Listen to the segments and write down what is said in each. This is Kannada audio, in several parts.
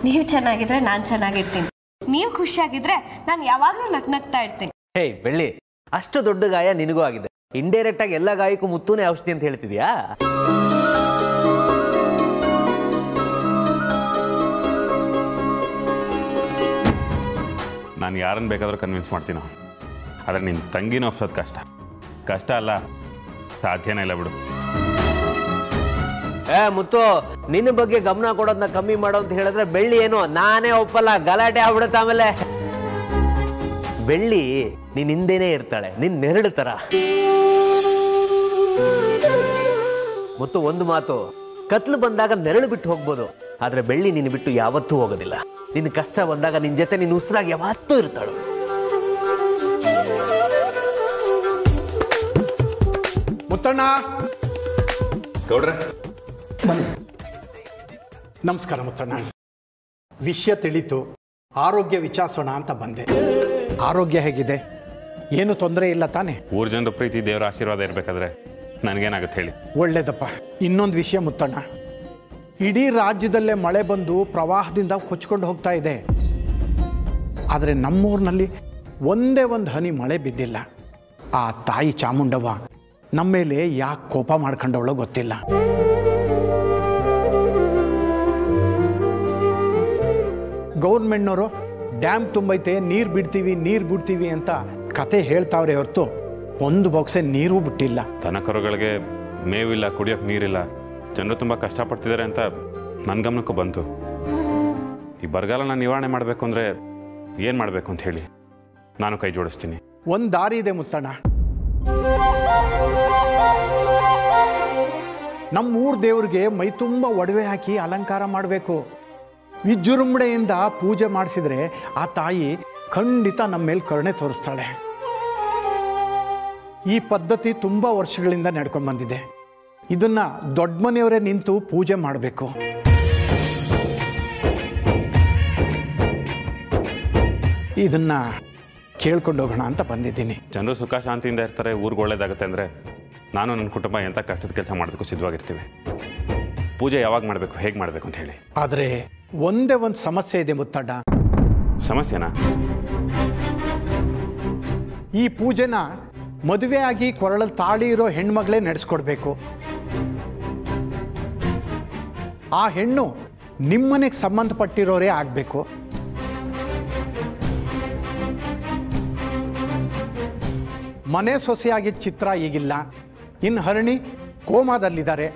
ನೀವು ಚೆನ್ನಾಗಿದ್ರೆ ನಾನು ಚೆನ್ನಾಗಿರ್ತೀನಿ, ನೀವು ಖುಷಿಯಾಗಿದ್ರೆ ನಾನು ಯಾವಾಗಲೂ ನಗ್ನಗ್ತಾ ಇರ್ತೀನಿ. ಹೇ ಬೆಳ್ಳಿ, ಅಷ್ಟು ದೊಡ್ಡ ಗಾಯ ನಿನಗೂ ಆಗಿದೆ, ಇಂಡೈರೆಕ್ಟ್ ಆಗಿ ಎಲ್ಲ ಗಾಯಕ್ಕೂ ಮುತ್ತೂನೇ ಔಷಧಿ ಅಂತ ಹೇಳ್ತಿದ್ಯಾ? ನಾನು ಯಾರನ್ನು ಬೇಕಾದರೂ ಕನ್ವಿನ್ಸ್ ಮಾಡ್ತೀನೋ, ಆದರೆ ನಿನ್ನ ತಂಗಿನೂ ಒಪ್ಸೋದು ಕಷ್ಟ ಅಲ್ಲ, ಸಾಧ್ಯನೇ ಇಲ್ಲ ಬಿಡು. ಮುತ್ತು, ನಿನ್ನ ಬಗ್ಗೆ ಗಮನ ಕೊಡೋದನ್ನ ಕಮ್ಮಿ ಮಾಡೋ ಅಂತ ಹೇಳಿದ್ರೆ ಬೆಳ್ಳಿ ಏನು ನಾನೇ ಒಪ್ಪಲ್ಲ, ಗಲಾಟೆ ಆಗ್ಬಿಡುತ್ತೆ. ಆಮೇಲೆ ಬೆಳ್ಳಿ ನೀನ್ ಹಿಂದೆನೇ ಇರ್ತಾಳೆ, ನಿನ್ ನೆರಳು ತರ. ಮುತ್ತು, ಒಂದು ಮಾತು, ಕತ್ಲು ಬಂದಾಗ ನೆರಳು ಬಿಟ್ಟು ಹೋಗ್ಬೋದು, ಆದ್ರೆ ಬೆಳ್ಳಿ ನಿನ್ನ ಬಿಟ್ಟು ಯಾವತ್ತೂ ಹೋಗೋದಿಲ್ಲ. ನಿನ್ನ ಕಷ್ಟ ಬಂದಾಗ ನಿನ್ ಜೊತೆ ನಿನ್ನ ಉಸಿರಾಗಿ ಯಾವತ್ತೂ ಇರ್ತಾಳು. ಮುತ್ತಣ್ಣ ಗೌಡ್ರೆ, ಬನ್ನಿ. ನಮಸ್ಕಾರ ಮುತ್ತಣ್ಣ. ವಿಷಯ ತಿಳಿತು, ಆರೋಗ್ಯ ವಿಚಾರಿಸೋಣ ಅಂತ ಬಂದೆ. ಆರೋಗ್ಯ ಹೇಗಿದೆ? ಏನು ತೊಂದರೆ ಇಲ್ಲ ತಾನೆ? ಊರ್ ಜನರ ಪ್ರೀತಿ ದೇವರ ಆಶೀರ್ವಾದ ಇರಬೇಕಾದ್ರೆ ನನಗೇನಾಗುತ್ತೆ ಹೇಳಿ? ಒಳ್ಳೇದಪ್ಪ. ಇನ್ನೊಂದು ವಿಷಯ ಮುತ್ತಣ್ಣ, ಇಡೀ ರಾಜ್ಯದಲ್ಲೇ ಮಳೆ ಬಂದು ಪ್ರವಾಹದಿಂದ ಕೊಚ್ಕೊಂಡು ಹೋಗ್ತಾ ಇದೆ, ಆದರೆ ನಮ್ಮೂರಿನಲ್ಲಿ ಒಂದೇ ಒಂದು ಹನಿ ಮಳೆ ಬಿದ್ದಿಲ್ಲ. ಆ ತಾಯಿ ಚಾಮುಂಡವ್ವ ನಮ್ಮ ಮೇಲೆ ಯಾಕೆ ಕೋಪ ಮಾಡ್ಕೊಂಡವಳೋ ಗೊತ್ತಿಲ್ಲ. ಗೌರ್ಮೆಂಟ್ನವರು ಡ್ಯಾಮ್ ತುಂಬೈತೆ, ನೀರು ಬಿಡ್ತೀವಿ ಅಂತ ಕತೆ ಹೇಳ್ತಾವ್ರೆ ಹೊರತು ಒಂದು ಬಾಕ್ಸೆ ನೀರು ಬಿಟ್ಟಿಲ್ಲ. ದನ ಕರುಗಳಿಗೆ ಮೇವಿಲ್ಲ, ಕುಡಿಯೋಕೆ ನೀರಿಲ್ಲ, ಜನರು ತುಂಬ ಕಷ್ಟಪಡ್ತಿದ್ದಾರೆ ಅಂತ ನನ್ನ ಗಮನಕ್ಕೂ ಬಂತು. ಈ ಬರಗಾಲನ ನಿವಾರಣೆ ಮಾಡಬೇಕು ಅಂದರೆ ಏನು ಮಾಡಬೇಕು ಅಂತ ಹೇಳಿ ನಾನು ಕೈ ಜೋಡಿಸ್ತೀನಿ. ಒಂದು ದಾರಿ ಇದೆ ಮುತ್ತಣ್ಣ. ನಮ್ಮೂರು ದೇವ್ರಿಗೆ ಮೈ ತುಂಬ ಒಡವೆ ಹಾಕಿ ಅಲಂಕಾರ ಮಾಡಬೇಕು. ವಿಜೃಂಭಣೆಯಿಂದ ಪೂಜೆ ಮಾಡಿಸಿದ್ರೆ ಆ ತಾಯಿ ಖಂಡಿತ ನಮ್ಮ ಮೇಲೆ ಕರುಣೆ ತೋರಿಸ್ತಾಳೆ. ಈ ಪದ್ಧತಿ ತುಂಬ ವರ್ಷಗಳಿಂದ ನಡ್ಕೊಂಡು ಬಂದಿದೆ. ಇದನ್ನ ದೊಡ್ಡ ಮನೆಯವರೇ ನಿಂತು ಪೂಜೆ ಮಾಡಬೇಕು. ಇದನ್ನ ಕೇಳ್ಕೊಂಡು ಹೋಗೋಣ ಅಂತ ಬಂದಿದ್ದೀನಿ. ಜನರು ಸುಖ ಶಾಂತಿಯಿಂದ ಇರ್ತಾರೆ, ಊರಿಗೆ ಒಳ್ಳೇದಾಗುತ್ತೆ ಅಂದರೆ ನಾನು ನನ್ನ ಕುಟುಂಬ ಎಂಥ ಕಷ್ಟದ ಕೆಲಸ ಮಾಡೋದಕ್ಕೂ ಸಿದ್ಧವಾಗಿರ್ತೀವಿ. ಪೂಜೆ ಯಾವಾಗ ಮಾಡಬೇಕು, ಹೇಗೆ ಮಾಡಬೇಕು ಅಂತ ಹೇಳಿ. ಆದರೆ ಒಂದೇ ಒಂದು ಸಮಸ್ಯೆ ಇದೆ ಮುತ್ತಣ್ಣ. ಸಮಸ್ಯೆನಾ? ಈ ಪೂಜೆನ ಮದುವೆ ಆಗಿ ಕೊರಳಲ್ಲಿ ತಾಳಿ ಇರೋ ಹೆಣ್ಮಗಳೇ ನಡೆಸ್ಕೊಡ್ಬೇಕು. ಆ ಹೆಣ್ಣು ನಿಮ್ಮನೆಗೆ ಸಂಬಂಧಪಟ್ಟಿರೋರೇ ಆಗಬೇಕು. ಮನೆ ಸೊಸೆಯಾಗಿದ್ದ ಚಿತ್ರ ಈಗಿಲ್ಲ. ಇನ್ನು ಹರಣಿ ಕೋಮಾದಲ್ಲಿದ್ದಾರೆ.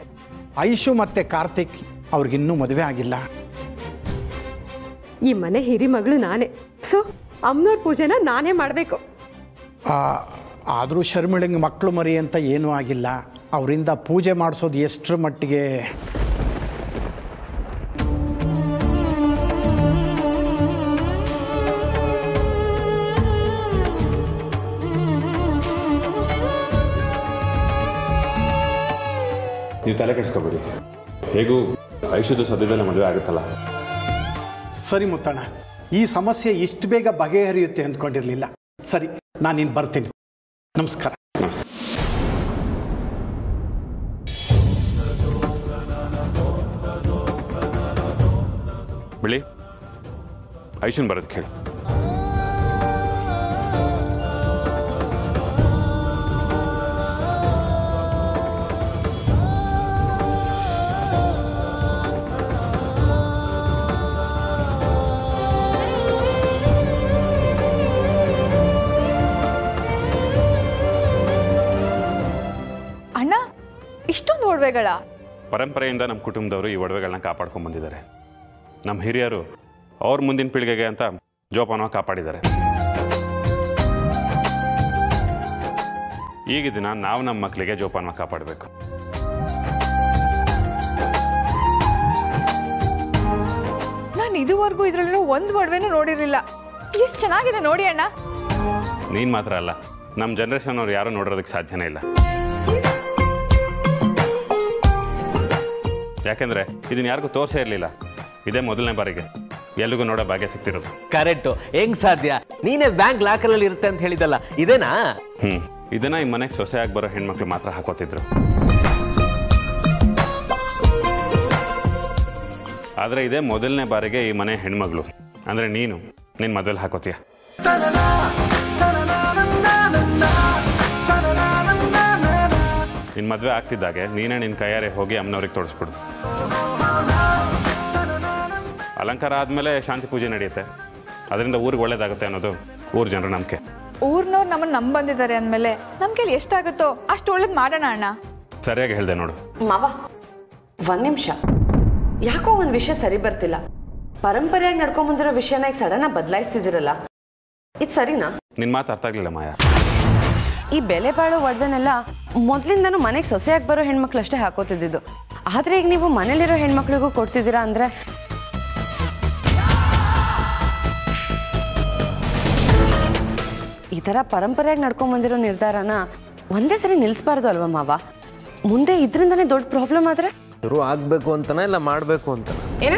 ಐಶು ಮತ್ತು ಕಾರ್ತಿಕ್ ಅವ್ರಿಗಿನ್ನೂ ಮದುವೆ ಆಗಿಲ್ಲ. ಈ ಮನೆ ಹಿರಿ ಮಗಳು ನಾನೇ, ಸೊ ಅಮ್ಮನವ್ರ ಪೂಜೆನ ನಾನೇ ಮಾಡಬೇಕು. ಆದರೂ ಶರ್ಮಿಳಂಗೆ ಮಕ್ಕಳು ಮರಿ ಅಂತ ಏನೂ ಆಗಿಲ್ಲ. ಅವರಿಂದ ಪೂಜೆ ಮಾಡಿಸೋದು ಎಷ್ಟರ ಮಟ್ಟಿಗೆ? ನೀವು ತಲೆ ಕೆಡಿಸ್ಕೋಬೇಡಿ, ಹೇಗೂ ಐಶುದು ಸದ್ಯದಲ್ಲೇ ಮದುವೆ ಆಗುತ್ತಲ್ಲ. ಸರಿ ಮುತ್ತಣ್ಣ, ಈ ಸಮಸ್ಯೆ ಇಷ್ಟು ಬೇಗ ಬಗೆಹರಿಯುತ್ತೆ ಅಂದ್ಕೊಂಡಿರಲಿಲ್ಲ. ಸರಿ, ನಾನಿನ್ನು ಬರ್ತೀನಿ. ನಮಸ್ಕಾರ. ಬಿಳಿ, ಐಶುನ್ ಬರೋದಕ್ಕೆ ಹೇಳಿ. ಇಷ್ಟೊಂದು ಒಡವೆಗಳ? ಪರಂಪರೆಯಿಂದ ನಮ್ಮ ಕುಟುಂಬದವರು ಈ ಒಡವೆಗಳನ್ನ ಕಾಪಾಡ್ಕೊಂಡು ಬಂದಿದ್ದಾರೆ. ನಮ್ಮ ಹಿರಿಯರು ಅವ್ರ ಮುಂದಿನ ಪೀಳಿಗೆಗೆ ಅಂತ ಜೋಪಾನವಾಗಿ ಕಾಪಾಡಿದ್ದಾರೆ. ಈಗ ದಿನ ನಾವು ನಮ್ಮ ಮಕ್ಕಳಿಗೆ ಜೋಪಾನವಾಗಿ ಕಾಪಾಡಬೇಕು. ನಾನು ಇದುವರೆಗೂ ಇದರಲ್ಲಿರೋ ಒಂದು ಒಡವೆನೂ ನೋಡಿರಲಿಲ್ಲ. ಎಷ್ಟು ಚೆನ್ನಾಗಿದೆ ನೋಡಿ ಅಣ್ಣ. ನೀನು ಮಾತ್ರ ಅಲ್ಲ, ನಮ್ಮ ಜನ್ರೇಷನ್ ಅವ್ರು ಯಾರೂ ನೋಡಿರೋದಕ್ಕೆ ಸಾಧ್ಯನೇ ಇಲ್ಲ. ಯಾಕೆಂದ್ರೆ ಇದನ್ನ ಯಾರಿಗೂ ತೋರಿಸೇ ಇರಲಿಲ್ಲ. ಇದೇ ಮೊದಲನೇ ಬಾರಿಗೆ ಎಲ್ರಿಗೂ ನೋಡೋ ಭಾಗ್ಯ ಸಿಗ್ತಿರೋದು. ಕರೆಕ್ಟು. ಹೆಂಗ್ ಸಾಧ್ಯ? ನೀನೇ ಬ್ಯಾಂಕ್ ಲಾಕರಲ್ಲಿ ಇರುತ್ತೆ ಅಂತ ಹೇಳಿದಲ್ಲ, ಇದೇನಾ? ಇದನ್ನ ಈ ಮನೆಗೆ ಸೊಸೆಯಾಗಿ ಬರೋ ಹೆಣ್ಮಕ್ಳು ಮಾತ್ರ ಹಾಕೋತಿದ್ರು. ಆದರೆ ಇದೇ ಮೊದಲನೇ ಬಾರಿಗೆ ಈ ಮನೆ ಹೆಣ್ಮಗಳು ಅಂದರೆ ನೀನು ನಿನ್ನ ಮದುವೆಲಿ ಹಾಕೋತೀಯ. ನಿನ್ನ ಮದುವೆ ಆಗ್ತಿದ್ದಾಗೆ ನೀನೇ ನಿನ್ನ ಕೈಯಾರೆ ಹೋಗಿ ಅಮ್ಮನವ್ರಿಗೆ ತೋರಿಸ್ಬಿಡು. ಅಲಂಕಾರ ಆದಮೇಲೆ ಶಾಂತಿ ಪೂಜೆ ನಡೆಯುತ್ತೆ. ಅದರಿಂದ ಊರಿಗೆ ಒಳ್ಳೇದಾಗುತ್ತೆ ಅನ್ನೋದು ಊರು ಜನರ ನಂಬಿಕೆ. ಊರ್ನವ್ರು ನಮ್ಮನ್ನು ಬಂದಿದ್ದಾರೆ ಅಂದಮೇಲೆ ನಮ್ಮ ಕೈಲಿ ಎಷ್ಟಾಗುತ್ತೋ ಅಷ್ಟು ಒಳ್ಳೇದು ಮಾಡೋಣ ಅಣ್ಣ. ಸರಿಯಾಗಿ ಹೇಳಿದೆ ನೋಡು. ಮಾವ, ಒಂದು ನಿಮಿಷ. ಯಾಕೋ ಒಂದು ವಿಷಯ ಸರಿ ಬರ್ತಿಲ್ಲ. ಪರಂಪರೆಯಾಗಿ ನಡ್ಕೊಂಬಂದಿರೋ ವಿಷಯನ ಈಗ ಸಡನ್ನಾಗಿ ಬದಲಾಯಿಸ್ತಿದ್ದೀರಲ್ಲ, ಇದು ಸರಿನಾ? ನಿನ್ನ ಮಾತು ಅರ್ಥ ಆಗಲಿಲ್ಲ ಮಾಯಾ. ಈ ಬೆಲೆ ಬಾಳೋ ಒಡವೆನೆಲ್ಲ ಮೊದಲಿಂದನೂ ಮನೆಗೆ ಸೊಸೆಯಾಗಿ ಬರೋ ಹೆಣ್ಮಕ್ಳು ಅಷ್ಟೇ ಹಾಕೋತಿದ್ದು. ಆದರೆ ಈಗ ನೀವು ಮನೇಲಿರೋ ಹೆಣ್ಮಕ್ಳಿಗೂ ಕೊಡ್ತಿದ್ದೀರಾ ಅಂದರೆ ಈ ಥರ ಪರಂಪರೆಯಾಗಿ ನಡ್ಕೊಂಬಂದಿರೋ ನಿರ್ಧಾರನ ಒಂದೇ ಸರಿ ನಿಲ್ಲಿಸಬಾರ್ದು ಅಲ್ವಾ ಮಾವ? ಮುಂದೆ ಇದರಿಂದನೇ ದೊಡ್ಡ ಪ್ರಾಬ್ಲಮ್ ಆದರೆ ಶುರು ಆಗಬೇಕು ಅಂತನ ಇಲ್ಲ ಮಾಡಬೇಕು ಅಂತ ಏನ?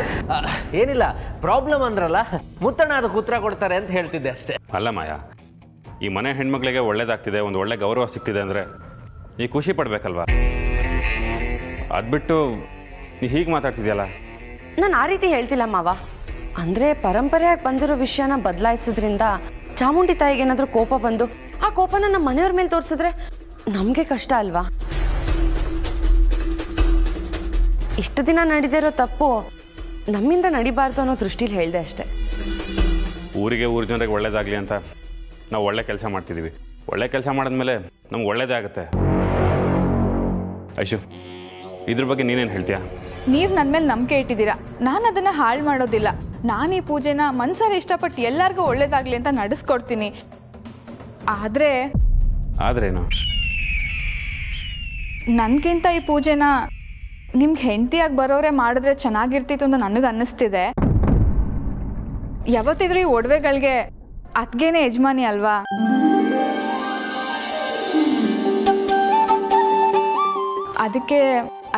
ಏನಿಲ್ಲ, ಪ್ರಾಬ್ಲಮ್ ಅಂದ್ರಲ್ಲ, ಮುತ್ತಣ್ಣ ಅದಕ್ಕೆ ಉತ್ತರ ಕೊಡ್ತಾರೆ ಅಂತ ಹೇಳ್ತಿದ್ದೆ ಅಷ್ಟೇ. ಅಲ್ಲ ಮಾಯಾ, ಈ ಮನೆ ಹೆಣ್ಮಕ್ಳಿಗೆ ಒಳ್ಳೇದಾಗ್ತಿದೆ, ಒಂದು ಒಳ್ಳೆ ಗೌರವ ಸಿಗ್ತಿದೆ ಅಂದರೆ ನೀ ಖುಷಿ ಪಡಬೇಕಲ್ವಾ? ಅದು ಬಿಟ್ಟು ನೀ ಹೀಗೆ ಮಾತಾಡ್ತಿದ್ಯಲ್ಲ. ನಾನು ಆ ರೀತಿ ಹೇಳ್ತಿಲ್ಲ ಮಾವ. ಅಂದರೆ ಪರಂಪರೆಯಾಗಿ ಬಂದಿರೋ ವಿಷಯನ ಬದಲಾಯಿಸೋದ್ರಿಂದ ಚಾಮುಂಡಿ ತಾಯಿಗೆ ಏನಾದರೂ ಕೋಪ ಬಂದು ಆ ಕೋಪನ ನಮ್ಮ ಮನೆಯವ್ರ ಮೇಲೆ ತೋರಿಸಿದ್ರೆ ನಮಗೆ ಕಷ್ಟ ಅಲ್ವಾ? ಇಷ್ಟು ದಿನ ನಡೆದಿರೋ ತಪ್ಪು ನಮ್ಮಿಂದ ನಡಿಬಾರ್ದು ಅನ್ನೋ ದೃಷ್ಟಿಲಿ ಹೇಳಿದೆ ಅಷ್ಟೆ. ಊರಿಗೆ ಊರ ಜನರಿಗೆ ಒಳ್ಳೇದಾಗಲಿ ಅಂತ ನಾವು ಒಳ್ಳೆ ಕೆಲಸ ಮಾಡ್ತಿದ್ದೀವಿ. ಒಳ್ಳೆ ಕೆಲಸ ಮಾಡಿದ್ಮೇಲೆ ನಮ್ಗೆ ಒಳ್ಳೇದೇ ಆಗುತ್ತೆ. ಐಶು, ಇದ್ರ ಬಗ್ಗೆ ನೀನೇನು ಹೇಳ್ತೀಯಾ? ನೀವು ನನ್ನ ಮೇಲೆ ನಂಬಿಕೆ ಇಟ್ಟಿದ್ದೀರಾ, ನಾನು ಅದನ್ನು ಹಾಳು ಮಾಡೋದಿಲ್ಲ. ನಾನು ಈ ಪೂಜೆನ ಮನ್ಸಾರೆ ಇಷ್ಟಪಟ್ಟು ಎಲ್ಲರಿಗೂ ಒಳ್ಳೇದಾಗಲಿ ಅಂತ ನಡೆಸ್ಕೊಡ್ತೀನಿ. ಆದ್ರೇನು? ನನಗಿಂತ ಈ ಪೂಜೆನ ನಿಮ್ಗೆ ಹೆಂಡತಿಯಾಗಿ ಬರೋರೆ ಮಾಡಿದ್ರೆ ಚೆನ್ನಾಗಿರ್ತಿತ್ತು ಅಂತ ನನಗೆ ಅನ್ನಿಸ್ತಿದೆ. ಯಾವತ್ತಿದ್ರೂ ಈ ಒಡವೆಗಳಿಗೆ ಅದ್ಗೇನೆ ಯಜಮಾನಿ ಅಲ್ವಾ? ಅದಕ್ಕೆ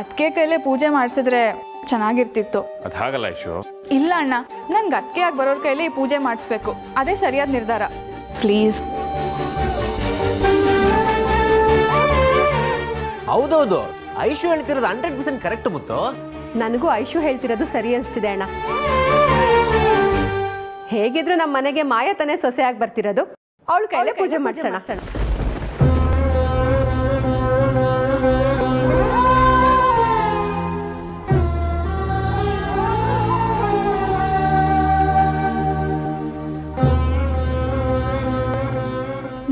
ಅದಕ್ಕೆ ಕೈಲೇ ಪೂಜೆ ಮಾಡಿಸಿದ್ರೆ ಚೆನ್ನಾಗಿರ್ತಿತ್ತು. ಅದು ಹಾಗಲ್ಲ ಐಶು. ಇಲ್ಲ ಅಣ್ಣ, ನನ್ಗೆ ಅದಕ್ಕೆ ಆಗಿ ಬರೋರ ಕೈಲೇ ಈ ಪೂಜೆ ಮಾಡಿಸ್ಬೇಕು. ಅದೇ ಸರಿಯಾದ ನಿರ್ಧಾರ. ಪ್ಲೀಸ್. ಹೌದೌದು, ಐಶು ಹೇಳ್ತಿರೋದು 100% ಕರೆಕ್ಟ್ ಮುತ್ತು. ನನಗೂ ಐಶು ಹೇಳ್ತಿರೋದು ಸರಿ ಅನಿಸ್ತಿದೆ ಅಣ್ಣ. ಹೇಗಿದ್ರು ನಮ್ಮ ಮನೆಗೆ ಮಾಯಾ ತಾನೇ ಸೊಸೆಯಾಗಿ ಬರ್ತಿರೋದು, ಅವಳ ಕೈಲೇ ಪೂಜೆ ಮಾಡಿಸೋಣ.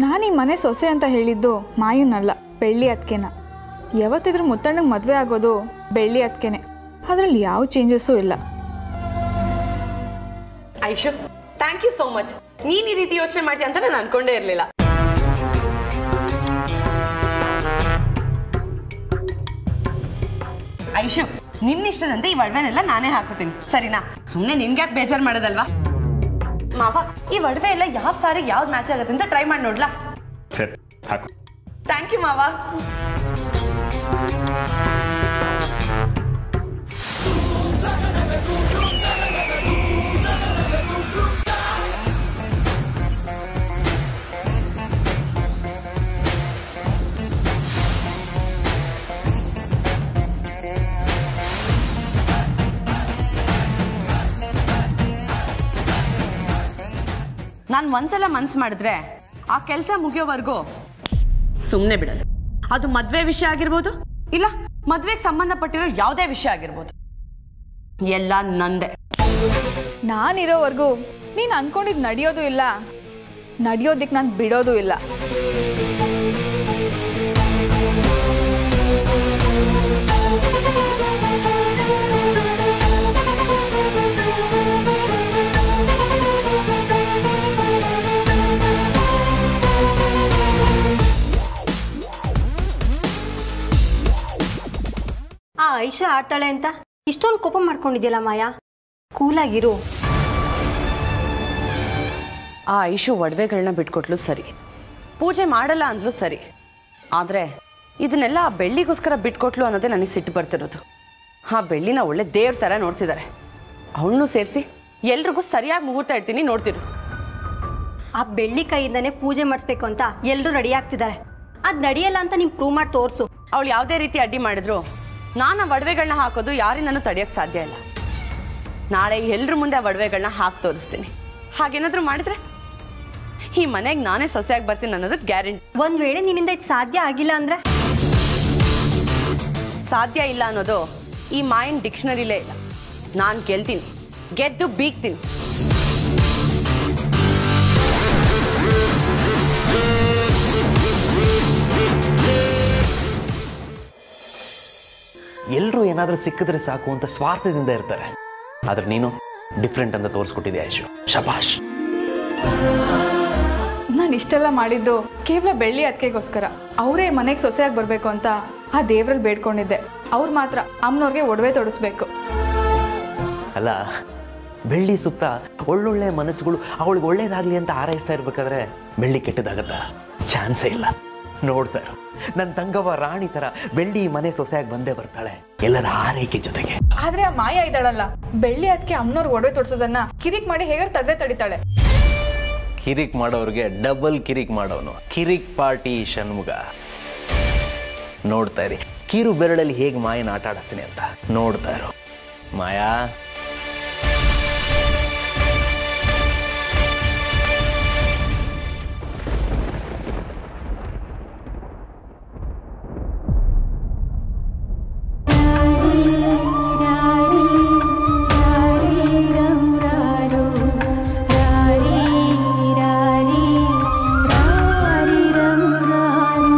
ನಾನು ಈ ಮನೆ ಸೊಸೆ ಅಂತ ಹೇಳಿದ್ದು ಮಾಯನಲ್ಲ, ಬೆಳ್ಳಿ ಅದಕ್ಕೆನ. ಯಾವತ್ತಿದ್ರೂ ಮುತ್ತಣ್ಣಗೆ ಮದುವೆ ಆಗೋದು ಬೆಳ್ಳಿ ಅದಕ್ಕೆನೆ. ಅದರಲ್ಲಿ ಯಾವ ಚೇಂಜಸ್ಸೂ ಇಲ್ಲ. Aishu, thank you so much. ನೀನು ಈ ರೀತಿ ಯೋಚನೆ ಮಾಡ್ತೀಯ ಅಂತ ನಾನು ಅನ್ಕೊಂಡೇ ಇರಲಿಲ್ಲ. ಐಶು, ನಿನ್ನಿಷ್ಟದಂತೆ ಈ ಒಡವೆನೆಲ್ಲ ನಾನೇ ಹಾಕೋತೀನಿ, ಸರಿನಾ? ಸುಮ್ಮನೆ ನಿನ್ಗೆ ಯಾಕೆ ಬೇಜಾರು ಮಾಡೋದಲ್ವಾ? ಮಾವ, ಈ ಒಡವೆ ಎಲ್ಲ ಯಾವ ಸಾರಿಗೆ ಯಾವ್ದು ಮ್ಯಾಚ್ ಆಗುತ್ತೆ ಅಂತ ಟ್ರೈ ಮಾಡಿ ನೋಡ್ಲಾ? ಸರಿ, ಹಾಕು. ಥ್ಯಾಂಕ್ ಯು ಮಾವ. ನಾನು ಒಂದ್ಸಲ ಮನ್ಸು ಮಾಡಿದ್ರೆ ಆ ಕೆಲಸ ಮುಗಿಯೋವರೆಗೂ ಸುಮ್ಮನೆ ಬಿಡಲ್ಲ. ಅದು ಮದುವೆ ವಿಷಯ ಆಗಿರ್ಬೋದು, ಇಲ್ಲ ಮದುವೆಗೆ ಸಂಬಂಧಪಟ್ಟಿರೋ ಯಾವುದೇ ವಿಷಯ ಆಗಿರ್ಬೋದು, ಎಲ್ಲ ನಂದೆ. ನಾನಿರೋವರೆಗೂ ನೀನು ಅನ್ಕೊಂಡಿದ್ದು ನಡೆಯೋದು ಇಲ್ಲ, ನಡೆಯೋದಕ್ಕೆ ನಾನು ಬಿಡೋದು ಇಲ್ಲ. ಐಶು ಆಡ್ತಾಳೆ ಅಂತ ಇಷ್ಟೊಂದು ಕೋಪ ಮಾಡ್ಕೊಂಡಿದ್ಯಲ್ಲ ಮಾಯಾ, ಕೂಲಾಗಿರು. ಆ ಐಶು ಒಡವೆಗಳನ್ನ ಬಿಟ್ಕೊಟ್ಲು ಸರಿ, ಪೂಜೆ ಮಾಡಲ್ಲ ಅಂದ್ಲು ಸರಿ, ಆದರೆ ಇದನ್ನೆಲ್ಲ ಆ ಬೆಳ್ಳಿಗೋಸ್ಕರ ಬಿಟ್ಕೊಟ್ಲು ಅನ್ನೋದೇ ನನಗೆ ಸಿಟ್ಟು ಬರ್ತಿರೋದು. ಆ ಬೆಳ್ಳಿನ ಒಳ್ಳೆ ದೇವ್ರ ಥರ ನೋಡ್ತಿದ್ದಾರೆ. ಅವಳನ್ನೂ ಸೇರಿಸಿ ಎಲ್ರಿಗೂ ಸರಿಯಾಗಿ ಮುಹೂರ್ತ ಇಡ್ತೀನಿ, ನೋಡ್ತಿರು. ಆ ಬೆಳ್ಳಿ ಕೈಯಿಂದನೇ ಪೂಜೆ ಮಾಡಿಸ್ಬೇಕು ಅಂತ ಎಲ್ಲರೂ ರೆಡಿ ಆಗ್ತಿದ್ದಾರೆ. ಅದು ನಡೆಯಲ್ಲ ಅಂತ ನೀನು ಪ್ರೂವ್ ಮಾಡಿ ತೋರಿಸು. ಅವಳು ಯಾವುದೇ ರೀತಿ ಅಡ್ಡಿ ಮಾಡಿದ್ರು ನಾನು ಆ ಒಡವೆಗಳನ್ನ ಹಾಕೋದು ಯಾರಿಂದನೂ ತಡೆಯೋಕ್ಕೆ ಸಾಧ್ಯ ಇಲ್ಲ. ನಾಳೆ ಎಲ್ಲರ ಮುಂದೆ ಆ ಒಡವೆಗಳನ್ನ ಹಾಕಿ ತೋರಿಸ್ತೀನಿ. ಹಾಗೇನಾದರೂ ಮಾಡಿದ್ರೆ ಈ ಮನೆಗೆ ನಾನೇ ಸೊಸೆಯಾಗಿ ಬರ್ತೀನಿ ಅನ್ನೋದು ಗ್ಯಾರಂಟಿ. ಒಂದ್ ವೇಳೆ ನಿನ್ನಿಂದ ಇದು ಸಾಧ್ಯ ಆಗಿಲ್ಲ ಅಂದ್ರೆ? ಸಾಧ್ಯ ಇಲ್ಲ ಅನ್ನೋದು ಈ ಮಾಯಿನ ಡಿಕ್ಷನರಿಲೇ ಇಲ್ಲ. ನಾನು ಗೆಲ್ತೀನಿ, ಗೆದ್ದು ಬೀಗ್ತೀನಿ. ಎಲ್ಲರೂ ಏನಾದರೂ ಸಿಕ್ಕಿದ್ರೆ ಸಾಕು ಅಂತ ಸ್ವಾರ್ಥದಿಂದ ಇರ್ತಾರೆ. ಆದ್ರೆ ನೀನು ಡಿಫ್ರೆಂಟ್ ಅಂತ ತೋರಿಸ್ಕೊಟ್ಟಿದ್ದೆ ಆಯುಷು. ಶಬಾಷ್. ನಾನು ಇಷ್ಟೆಲ್ಲ ಮಾಡಿದ್ದು ಕೇವಲ ಬೆಳ್ಳಿ ಅದಕ್ಕೆಗೋಸ್ಕರ. ಅವರೇ ಮನೆಗೆ ಸೊಸೆಯಾಗಿ ಬರಬೇಕು ಅಂತ ಆ ದೇವ್ರಲ್ಲಿ ಬೇಡ್ಕೊಂಡಿದ್ದೆ. ಅವ್ರು ಮಾತ್ರ ಅಮ್ಮನವ್ರಿಗೆ ಒಡವೆ ತೊಡಿಸ್ಬೇಕು. ಅಲ್ಲ, ಬೆಳ್ಳಿ ಸುತ್ತ ಒಳ್ಳೊಳ್ಳೆ ಮನಸ್ಸುಗಳು ಅವಳಿಗೆ ಒಳ್ಳೇದಾಗ್ಲಿ ಅಂತ ಹಾರೈಸ್ತಾ ಇರ್ಬೇಕಾದ್ರೆ ಬೆಳ್ಳಿ ಕೆಟ್ಟದಾಗತ್ತ? ಚಾನ್ಸೇ ಇಲ್ಲ. ನೋಡ್ತಾ ಇರು, ನನ್ನ ತಂಗವ ರಾಣಿ ತರ ಬೆಳ್ಳಿ ಮನೆ ಸೊಸೆಯಾಗಿ ಬಂದೇ ಬರ್ತಾಳೆ, ಎಲ್ಲರ ಆರೈಕೆ ಜೊತೆಗೆ. ಆದ್ರೆ ಆ ಮಾಯ ಇದ್ದಾಳಲ್ಲ, ಬೆಳ್ಳಿ ಅದಕ್ಕೆ ಅಮ್ಮನವ್ರಿಗೆ ಒಡವೆ ತೊಡ್ಸೋದನ್ನ ಕಿರಿಕ್ ಮಾಡಿ ಹೇಗಾರು ತಡಿತಾಳೆ. ಕಿರಿಕ್ ಮಾಡೋರಿಗೆ ಡಬಲ್ ಕಿರಿಕ್ ಮಾಡೋನು ಕಿರಿಕ್ ಪಾರ್ಟಿ ಷಣ್ಮುಗ. ನೋಡ್ತಾ ಇರಿ ಕಿರು ಬೆರಳಲ್ಲಿ ಹೇಗೆ ಮಾಯನ ಆಟ ಆಡಿಸ್ತೀನಿ ಅಂತ. ನೋಡ್ತಾ ಇರು ಮಾಯಾ.